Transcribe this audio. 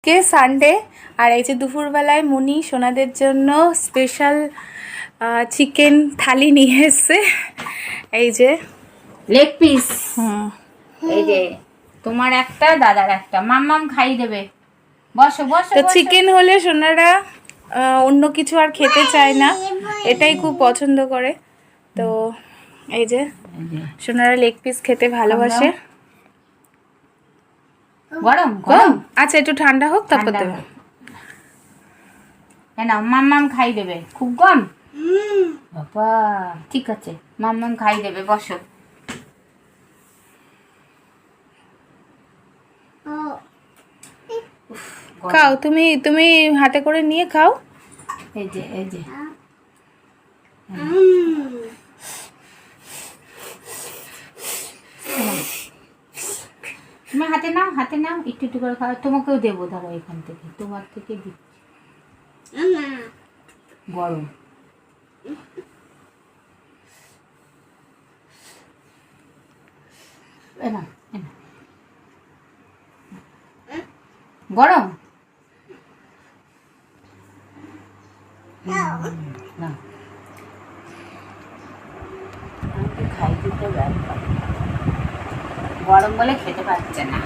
আজকে সানডে আর এই যে দুপুরবেলায় মুনি সোনাদের জন্য স্পেশাল চিকেন থালি নিয়ে এসছে। এই যে লেগ পিস, এই যে তোমার একটা দাদার একটা, মাম্মাম খাই দেবে। বসো বসো। তো চিকেন হলে সোনারা অন্য কিছু আর খেতে চায় না, এটাই খুব পছন্দ করে। তো এই যে সোনারা লেগ পিস খেতে ভালোবাসে। গরম গরম, আচ্ছা একটু ঠান্ডা হোক তারপর দেবে। না মাম্মাম খাই দেবে, খুব কম বাবা। ঠিক আছে, মাম্মাম খাই দেবে, বসো। খাও, তুমি তুমি হাতে করে নিয়ে খাও। এই যে এই যে তুমি হাতে নাও, হাতে নাও, একটু একটু করে খাও। তোমাকেও দেবো, ধরো এখান থেকে, তোমার থেকে দিচ্ছি। গরম গরম না, খাই দিতে গরম বলে খেতে পারছে না।